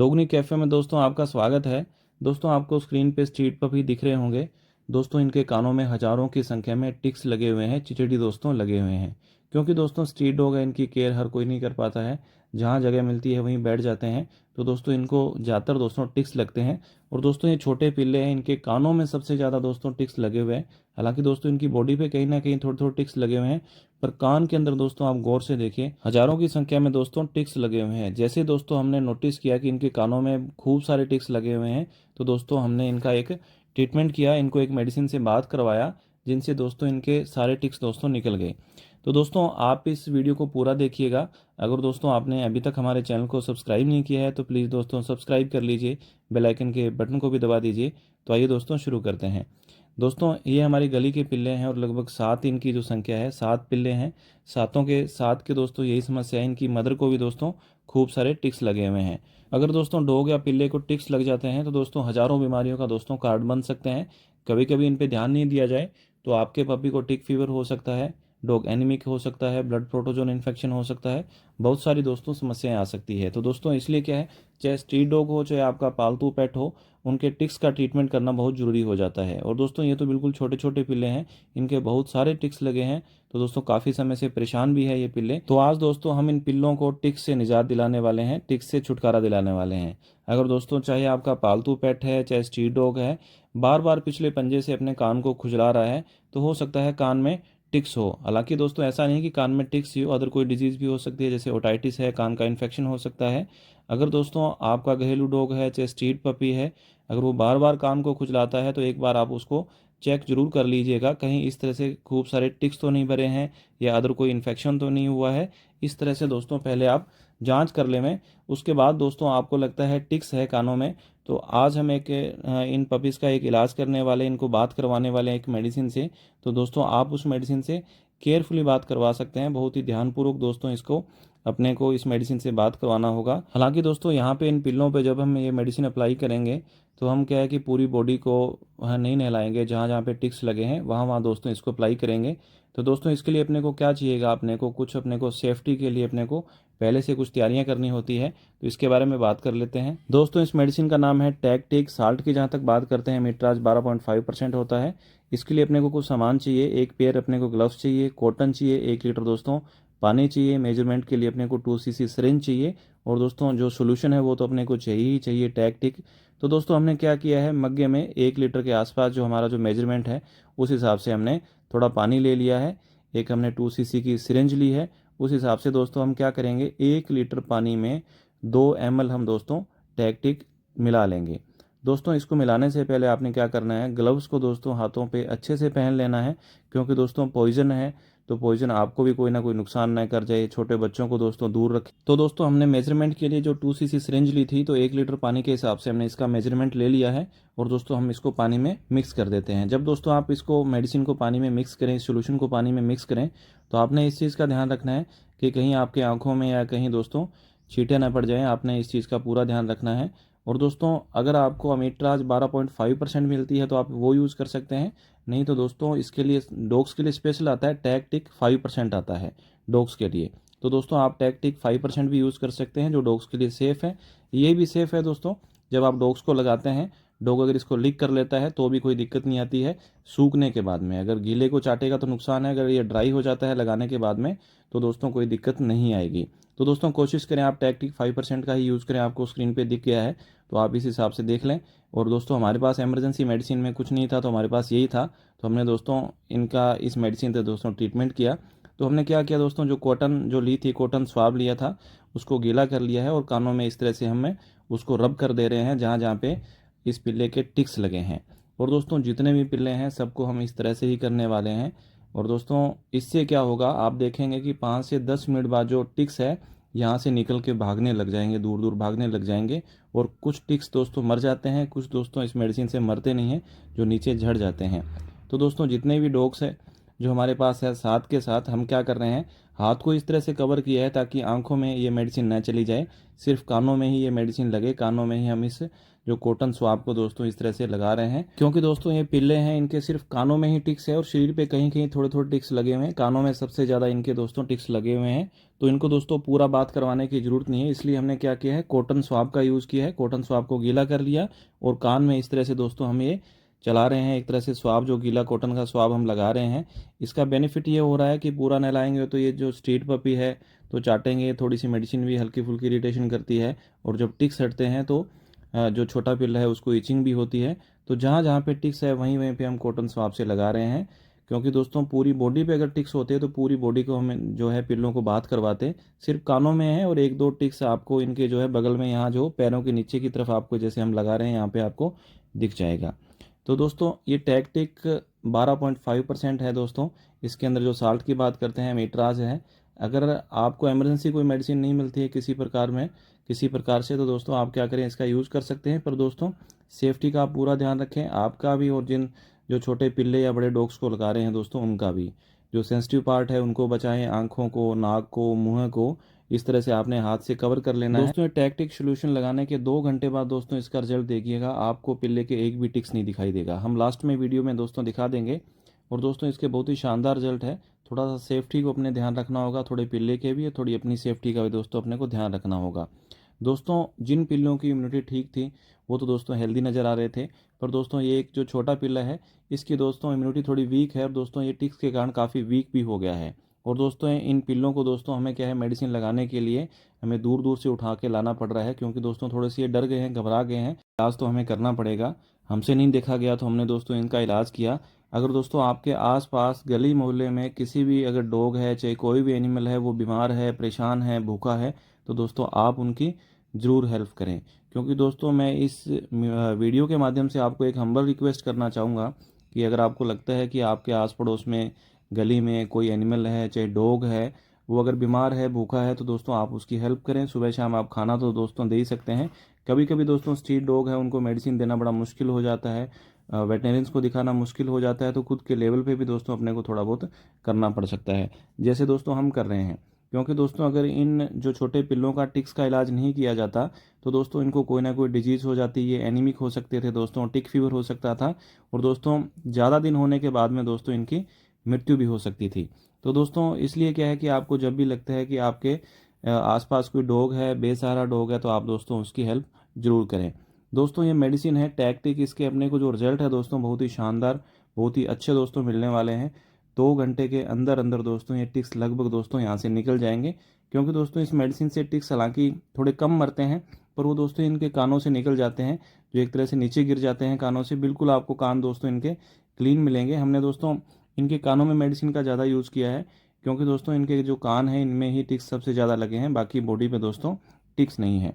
डॉगनी cafe में दोस्तों आपका स्वागत है। दोस्तों आपको स्क्रीन पे स्ट्रीट पपी दिख रहे होंगे। दोस्तों इनके कानों में हज़ारों की संख्या में टिक्स लगे हुए हैं, चिचिड़ी दोस्तों लगे हुए हैं। क्योंकि दोस्तों स्ट्रीट डॉग है, इनकी केयर हर कोई नहीं कर पाता है। जहाँ जगह मिलती है वहीं बैठ जाते हैं। तो दोस्तों इनको ज़्यादातर दोस्तों टिक्स लगते हैं। और दोस्तों ये छोटे पिल्ले हैं, इनके कानों में सबसे ज़्यादा दोस्तों टिक्स लगे हुए हैं। हालांकि दोस्तों इनकी बॉडी पे कहीं ना कहीं थोड़े थोड़े टिक्स लगे हुए हैं, पर कान के अंदर दोस्तों आप गौर से देखिए, हजारों की संख्या में दोस्तों टिक्स लगे हुए हैं। जैसे दोस्तों हमने नोटिस किया कि इनके कानों में खूब सारे टिक्स लगे हुए हैं, तो दोस्तों हमने इनका एक ट्रीटमेंट किया, इनको एक मेडिसिन से बात करवाया, जिनसे दोस्तों इनके सारे टिक्स दोस्तों निकल गए। तो दोस्तों आप इस वीडियो को पूरा देखिएगा। अगर दोस्तों आपने अभी तक हमारे चैनल को सब्सक्राइब नहीं किया है तो प्लीज़ दोस्तों सब्सक्राइब कर लीजिए, बेल आइकन के बटन को भी दबा दीजिए। तो आइए दोस्तों शुरू करते हैं। दोस्तों ये हमारी गली के पिल्ले हैं और लगभग 7 इनकी जो संख्या है, 7 पिल्ले हैं। सातों के सात के दोस्तों यही समस्या है, इनकी मदर को भी दोस्तों खूब सारे टिक्स लगे हुए हैं। अगर दोस्तों डॉग या पिल्ले को टिक्स लग जाते हैं तो दोस्तों हजारों बीमारियों का दोस्तों कारण बन सकते हैं। कभी कभी इन पे ध्यान नहीं दिया जाए तो आपके पपी को टिक फीवर हो सकता है, डॉग एनीमिक हो सकता है, ब्लड प्रोटोजोन इन्फेक्शन हो सकता है, बहुत सारी दोस्तों समस्याएं आ सकती है। तो दोस्तों इसलिए क्या है, चाहे स्ट्रीट डॉग हो चाहे आपका पालतू पेट हो, उनके टिक्स का ट्रीटमेंट करना बहुत ज़रूरी हो जाता है। और दोस्तों ये तो बिल्कुल छोटे छोटे पिल्ले हैं, इनके बहुत सारे टिक्स लगे हैं। तो दोस्तों काफ़ी समय से परेशान भी है ये पिल्ले। तो आज दोस्तों हम इन पिल्लों को टिक्स से निजात दिलाने वाले हैं, टिक्स से छुटकारा दिलाने वाले हैं। अगर दोस्तों चाहे आपका पालतू पेट है चाहे स्ट्रीट डॉग है, बार बार पिछले पंजे से अपने कान को खुजला रहा है, तो हो सकता है कान में टिक्स हो। हालांकि दोस्तों ऐसा नहीं कि कान में टिक्स ही हो, अदर कोई डिजीज़ भी हो सकती है, जैसे ओटाइटिस है, कान का इन्फेक्शन हो सकता है। अगर दोस्तों आपका घरेलू डॉग है चाहे स्ट्रीट पपी है, अगर वो बार बार कान को खुजलाता है तो एक बार आप उसको चेक जरूर कर लीजिएगा, कहीं इस तरह से खूब सारे टिक्स तो नहीं भरे हैं या अदर कोई इन्फेक्शन तो नहीं हुआ है। इस तरह से दोस्तों पहले आप जांच कर लें। उसके बाद दोस्तों आपको लगता है टिक्स है कानों में, तो आज हम एक इन पपीज़ का एक इलाज करने वाले, इनको बात करवाने वाले हैं एक मेडिसिन से। तो दोस्तों आप उस मेडिसिन से केयरफुली बात करवा सकते हैं, बहुत ही ध्यानपूर्वक दोस्तों इसको अपने को इस मेडिसिन से बात करवाना होगा। हालांकि दोस्तों यहाँ पे इन पिल्लों पे जब हम ये मेडिसिन अप्लाई करेंगे तो हम क्या है कि पूरी बॉडी को नहीं नहलाएंगे, जहाँ जहाँ पे टिक्स लगे हैं वहाँ वहाँ दोस्तों इसको अप्लाई करेंगे। तो दोस्तों इसके लिए अपने को क्या चाहिएगा, अपने को कुछ, अपने को सेफ्टी के लिए अपने को पहले से कुछ तैयारियां करनी होती है। तो इसके बारे में बात कर लेते हैं। दोस्तों इस मेडिसिन का नाम है टैक्टिक। साल्ट की जहाँ तक बात करते हैं, मीट्राज 12.5% होता है। इसके लिए अपने को कुछ सामान चाहिए, एक पेयर अपने को ग्लव्स चाहिए, कॉटन चाहिए, 1 लीटर दोस्तों पानी चाहिए, मेजरमेंट के लिए अपने को 2 cc सिरिंज चाहिए, और दोस्तों जो सोल्यूशन है वो तो अपने को चाहिए ही चाहिए, टैक्टिक। तो दोस्तों हमने क्या किया है, मग्गे में 1 लीटर के आसपास जो हमारा जो मेजरमेंट है उस हिसाब से हमने थोड़ा पानी ले लिया है, एक हमने 2 cc की सिरिंज ली है। उस हिसाब से दोस्तों हम क्या करेंगे, 1 लीटर पानी में 2 ml हम दोस्तों टैक्टिक मिला लेंगे। दोस्तों इसको मिलाने से पहले आपने क्या करना है, ग्लव्स को दोस्तों हाथों पे अच्छे से पहन लेना है, क्योंकि दोस्तों पॉइजन है, तो पॉइजन आपको भी कोई ना कोई नुकसान न कर जाए। छोटे बच्चों को दोस्तों दूर रखें। तो दोस्तों हमने मेजरमेंट के लिए जो 2 cc सिरिंज ली थी, तो 1 लीटर पानी के हिसाब से हमने इसका मेजरमेंट ले लिया है, और दोस्तों हम इसको पानी में मिक्स कर देते हैं। जब दोस्तों आप इसको मेडिसिन को पानी में मिक्स करें, इस सोल्यूशन को पानी में मिक्स करें, तो आपने इस चीज़ का ध्यान रखना है कि कहीं आपके आंखों में या कहीं दोस्तों छींटे ना पड़ जाएं। आपने इस चीज़ का पूरा ध्यान रखना है। और दोस्तों अगर आपको अमीट्राज 12.5% मिलती है तो आप वो यूज़ कर सकते हैं, नहीं तो दोस्तों इसके लिए डॉग्स के लिए स्पेशल आता है, टैक्टिक 5% आता है डॉग्स के लिए। तो दोस्तों आप टैक्टिक 5% भी यूज़ कर सकते हैं, जो डॉग्स के लिए सेफ़ है। ये भी सेफ़ है दोस्तों, जब आप डॉग्स को लगाते हैं, डॉग अगर इसको लीक कर लेता है तो भी कोई दिक्कत नहीं आती है। सूखने के बाद में अगर गीले को चाटेगा तो नुकसान है, अगर ये ड्राई हो जाता है लगाने के बाद में तो दोस्तों कोई दिक्कत नहीं आएगी। तो दोस्तों कोशिश करें आप टैक्टिक 5% का ही यूज़ करें। आपको स्क्रीन पे दिख गया है तो आप इस हिसाब से देख लें। और दोस्तों हमारे पास इमरजेंसी मेडिसिन में कुछ नहीं था, तो हमारे पास यही था, तो हमने दोस्तों इनका इस मेडिसिन से दोस्तों ट्रीटमेंट किया। तो हमने क्या किया दोस्तों, जो कॉटन जो ली थी, कॉटन स्वाब लिया था, उसको गीला कर लिया है और कानों में इस तरह से हमें उसको रब कर दे रहे हैं जहाँ जहाँ पे इस पिल्ले के टिक्स लगे हैं। और दोस्तों जितने भी पिल्ले हैं सबको हम इस तरह से ही करने वाले हैं। और दोस्तों इससे क्या होगा, आप देखेंगे कि 5 से 10 मिनट बाद जो टिक्स है यहाँ से निकल के भागने लग जाएंगे, दूर दूर भागने लग जाएंगे। और कुछ टिक्स दोस्तों मर जाते हैं, कुछ दोस्तों इस मेडिसिन से मरते नहीं हैं, जो नीचे झड़ जाते हैं। तो दोस्तों जितने भी डॉग्स हैं जो हमारे पास है, साथ के साथ हम क्या कर रहे हैं, हाथ को इस तरह से कवर किया है ताकि आंखों में ये मेडिसिन न चली जाए, सिर्फ कानों में ही ये मेडिसिन लगे। कानों में ही हम इस जो कॉटन स्वाब को दोस्तों इस तरह से लगा रहे हैं, क्योंकि दोस्तों ये पिल्ले हैं, इनके सिर्फ कानों में ही टिक्स है और शरीर पे कहीं कहीं थोड़े थोड़े टिक्स लगे हुए हैं। कानों में सबसे ज़्यादा इनके दोस्तों टिक्स लगे हुए हैं, तो इनको दोस्तों पूरा बात करवाने की ज़रूरत नहीं है। इसलिए हमने क्या किया है, कॉटन स्वाब का यूज़ किया है। कॉटन स्वाब को गीला कर लिया और कान में इस तरह से दोस्तों हम ये चला रहे हैं। एक तरह से स्वाब, जो गीला कॉटन का स्वाब हम लगा रहे हैं, इसका बेनिफिट ये हो रहा है कि पूरा नहलाएंगे तो ये जो स्ट्रीट पपी है तो चाटेंगे, थोड़ी सी मेडिसिन भी हल्की फुल्की इरिटेशन करती है, और जब टिक्स हटते हैं तो जो छोटा पिल्ला है उसको इचिंग भी होती है। तो जहाँ जहाँ पे टिक्स है वहीं वहीं पे हम कॉटन स्वाब से लगा रहे हैं, क्योंकि दोस्तों पूरी बॉडी पे अगर टिक्स होते हैं तो पूरी बॉडी को हम जो है पिल्लों को बात करवाते। सिर्फ कानों में है और एक दो टिक्स आपको इनके जो है बगल में, यहाँ जो पैरों के नीचे की तरफ आपको जैसे हम लगा रहे हैं यहाँ पे आपको दिख जाएगा। तो दोस्तों ये टैक्टिक 12.5% है दोस्तों। इसके अंदर जो साल्ट की बात करते हैं, मीट्राज है। अगर आपको इमरजेंसी कोई मेडिसिन नहीं मिलती है किसी प्रकार से, तो दोस्तों आप क्या करें, इसका यूज़ कर सकते हैं। पर दोस्तों सेफ्टी का आप पूरा ध्यान रखें, आपका भी और जिन जो छोटे पिल्ले या बड़े डॉग्स को लगा रहे हैं दोस्तों उनका भी। जो सेंसिटिव पार्ट है उनको बचाएं, आंखों को, नाक को, मुंह को इस तरह से आपने हाथ से कवर कर लेना है दोस्तों। ये टैक्टिक सोल्यूशन लगाने के 2 घंटे बाद दोस्तों इसका रिजल्ट देखिएगा, आपको पिल्ले के एक भी टिक्स नहीं दिखाई देगा। हम लास्ट में वीडियो में दोस्तों दिखा देंगे। और दोस्तों इसके बहुत ही शानदार रिजल्ट है। थोड़ा सा सेफ्टी को अपने ध्यान रखना होगा, थोड़े पिल्ले के भी और थोड़ी अपनी सेफ्टी का भी दोस्तों अपने को ध्यान रखना होगा। दोस्तों जिन पिल्लों की इम्यूनिटी ठीक थी वो तो दोस्तों हेल्दी नज़र आ रहे थे, पर दोस्तों ये एक जो छोटा पिल्ला है इसकी दोस्तों इम्यूनिटी थोड़ी वीक है, और दोस्तों ये टिक्स के कारण काफ़ी वीक भी हो गया है। और दोस्तों इन पिल्लों को दोस्तों हमें क्या है, मेडिसिन लगाने के लिए हमें दूर दूर से उठा के लाना पड़ रहा है, क्योंकि दोस्तों थोड़े से ये डर गए हैं, घबरा गए हैं। इलाज तो हमें करना पड़ेगा, हमसे नहीं देखा गया तो हमने दोस्तों इनका इलाज किया। अगर दोस्तों आपके आसपास गली मोहल्ले में किसी भी अगर डॉग है, चाहे कोई भी एनिमल है, वो बीमार है, परेशान है, भूखा है, तो दोस्तों आप उनकी ज़रूर हेल्प करें। क्योंकि दोस्तों मैं इस वीडियो के माध्यम से आपको एक हम्बल रिक्वेस्ट करना चाहूँगा कि अगर आपको लगता है कि आपके आस पड़ोस में गली में कोई एनिमल है, चाहे डॉग है, वो अगर बीमार है, भूखा है, तो दोस्तों आप उसकी हेल्प करें। सुबह शाम आप खाना तो दोस्तों दे ही सकते हैं। कभी कभी दोस्तों स्ट्रीट डॉग है, उनको मेडिसिन देना बड़ा मुश्किल हो जाता है, वेटनरियंस को दिखाना मुश्किल हो जाता है, तो खुद के लेवल पे भी दोस्तों अपने को थोड़ा बहुत करना पड़ सकता है, जैसे दोस्तों हम कर रहे हैं। क्योंकि दोस्तों अगर इन जो छोटे पिल्लों का टिक्स का इलाज नहीं किया जाता तो दोस्तों इनको कोई ना कोई डिजीज़ हो जाती, ये एनीमिक हो सकते थे दोस्तों, टिक फीवर हो सकता था, और दोस्तों ज़्यादा दिन होने के बाद में दोस्तों इनकी मृत्यु भी हो सकती थी। तो दोस्तों इसलिए क्या है कि आपको जब भी लगता है कि आपके आसपास कोई डॉग है, बेसहारा डॉग है, तो आप दोस्तों उसकी हेल्प ज़रूर करें। दोस्तों ये मेडिसिन है टैक्टिक, इसके अपने को जो रिजल्ट है दोस्तों बहुत ही शानदार, बहुत ही अच्छे दोस्तों मिलने वाले हैं। 2 घंटे के अंदर अंदर दोस्तों ये टिक्स लगभग दोस्तों यहाँ से निकल जाएंगे। क्योंकि दोस्तों इस मेडिसिन से टिक्स हालांकि थोड़े कम मरते हैं, पर वो दोस्तों इनके कानों से निकल जाते हैं, जो एक तरह से नीचे गिर जाते हैं कानों से। बिल्कुल आपको कान दोस्तों इनके क्लीन मिलेंगे। हमने दोस्तों इनके कानों में मेडिसिन का ज़्यादा यूज़ किया है, क्योंकि दोस्तों इनके जो कान हैं इनमें ही टिक्स सबसे ज़्यादा लगे हैं, बाकी बॉडी पे दोस्तों टिक्स नहीं है।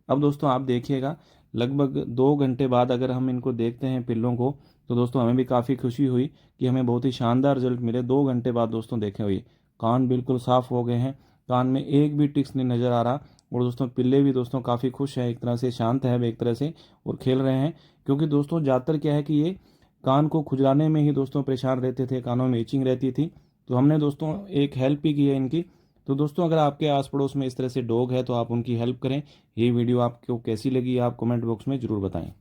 अब दोस्तों आप देखिएगा, लगभग 2 घंटे बाद अगर हम इनको देखते हैं पिल्लों को, तो दोस्तों हमें भी काफ़ी खुशी हुई कि हमें बहुत ही शानदार रिजल्ट मिले। 2 घंटे बाद दोस्तों देखे हुए कान बिल्कुल साफ़ हो गए हैं, कान में एक भी टिक्स नहीं नज़र आ रहा। और दोस्तों पिल्ले भी दोस्तों काफ़ी खुश हैं, एक तरह से शांत है एक तरह से, और खेल रहे हैं। क्योंकि दोस्तों ज़्यादातर क्या है कि ये कान को खुजलाने में ही दोस्तों परेशान रहते थे, कानों में इचिंग रहती थी, तो हमने दोस्तों एक हेल्प भी की है इनकी। तो दोस्तों अगर आपके आस पड़ोस में इस तरह से डॉग है तो आप उनकी हेल्प करें। ये वीडियो आपको कैसी लगी आप कमेंट बॉक्स में ज़रूर बताएं।